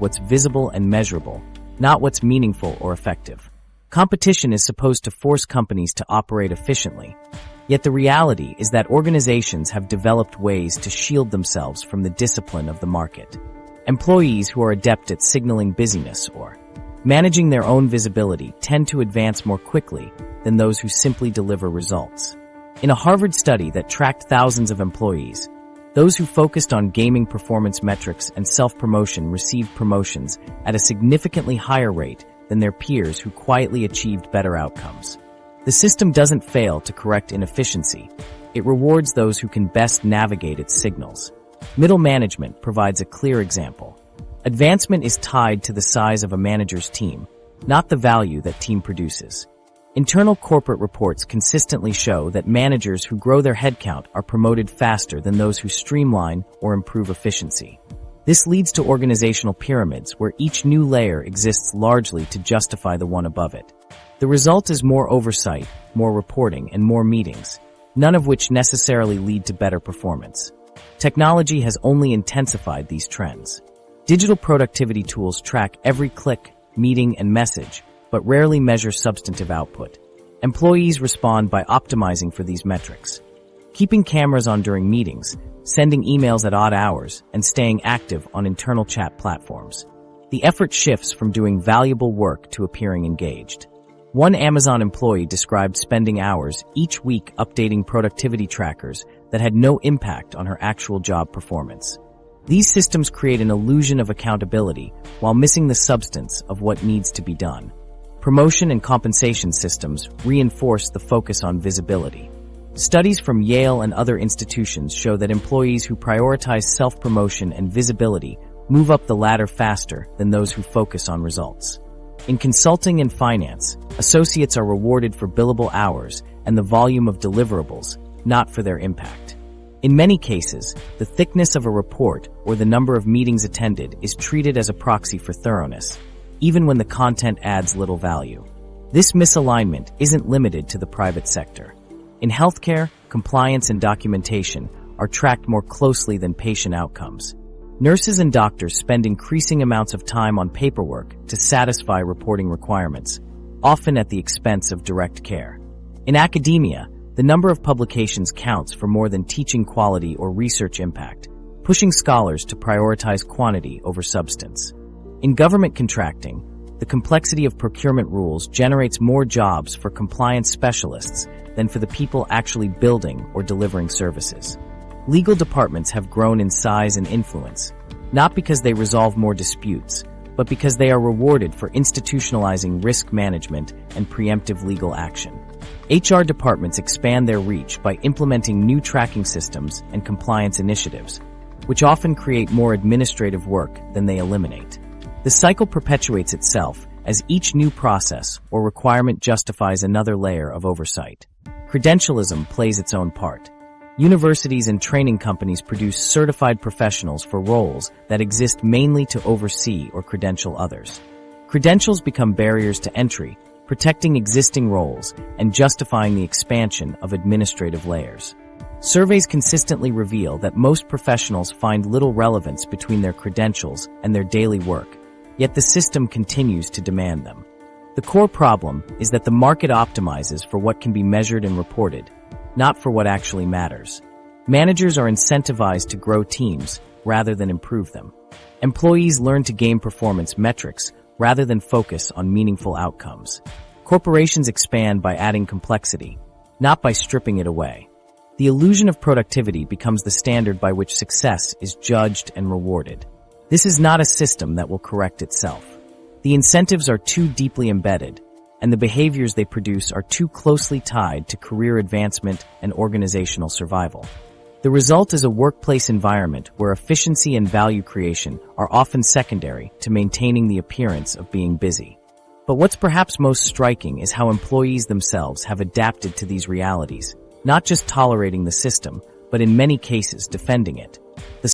what's visible and measurable, not what's meaningful or effective. Competition is supposed to force companies to operate efficiently, yet the reality is that organizations have developed ways to shield themselves from the discipline of the market. Employees who are adept at signaling busyness or managing their own visibility tend to advance more quickly than those who simply deliver results. In a Harvard study that tracked thousands of employees, those who focused on gaming performance metrics and self-promotion received promotions at a significantly higher rate than their peers who quietly achieved better outcomes. The system doesn't fail to correct inefficiency. It rewards those who can best navigate its signals. Middle management provides a clear example. Advancement is tied to the size of a manager's team, not the value that team produces. Internal corporate reports consistently show that managers who grow their headcount are promoted faster than those who streamline or improve efficiency. This leads to organizational pyramids where each new layer exists largely to justify the one above it. The result is more oversight, more reporting, and more meetings, none of which necessarily lead to better performance. Technology has only intensified these trends. Digital productivity tools track every click, meeting, and message, but rarely measure substantive output. Employees respond by optimizing for these metrics. Keeping cameras on during meetings, sending emails at odd hours, and staying active on internal chat platforms. The effort shifts from doing valuable work to appearing engaged. One Amazon employee described spending hours each week updating productivity trackers that had no impact on her actual job performance. These systems create an illusion of accountability while missing the substance of what needs to be done. Promotion and compensation systems reinforce the focus on visibility. Studies from Yale and other institutions show that employees who prioritize self-promotion and visibility move up the ladder faster than those who focus on results. In consulting and finance, associates are rewarded for billable hours and the volume of deliverables, not for their impact. In many cases, the thickness of a report or the number of meetings attended is treated as a proxy for thoroughness, even when the content adds little value. This misalignment isn't limited to the private sector. In healthcare, compliance and documentation are tracked more closely than patient outcomes. Nurses and doctors spend increasing amounts of time on paperwork to satisfy reporting requirements, often at the expense of direct care. In academia, the number of publications counts for more than teaching quality or research impact, pushing scholars to prioritize quantity over substance. In government contracting, the complexity of procurement rules generates more jobs for compliance specialists than for the people actually building or delivering services. Legal departments have grown in size and influence, not because they resolve more disputes, but because they are rewarded for institutionalizing risk management and preemptive legal action. HR departments expand their reach by implementing new tracking systems and compliance initiatives, which often create more administrative work than they eliminate. The cycle perpetuates itself as each new process or requirement justifies another layer of oversight. Credentialism plays its own part. Universities and training companies produce certified professionals for roles that exist mainly to oversee or credential others. Credentials become barriers to entry, protecting existing roles and justifying the expansion of administrative layers. Surveys consistently reveal that most professionals find little relevance between their credentials and their daily work, yet the system continues to demand them. The core problem is that the market optimizes for what can be measured and reported, not for what actually matters. Managers are incentivized to grow teams rather than improve them. Employees learn to gain performance metrics rather than focus on meaningful outcomes. Corporations expand by adding complexity, not by stripping it away. The illusion of productivity becomes the standard by which success is judged and rewarded. This is not a system that will correct itself. The incentives are too deeply embedded, and the behaviors they produce are too closely tied to career advancement and organizational survival. The result is a workplace environment where efficiency and value creation are often secondary to maintaining the appearance of being busy. But what's perhaps most striking is how employees themselves have adapted to these realities, not just tolerating the system, but in many cases defending it. The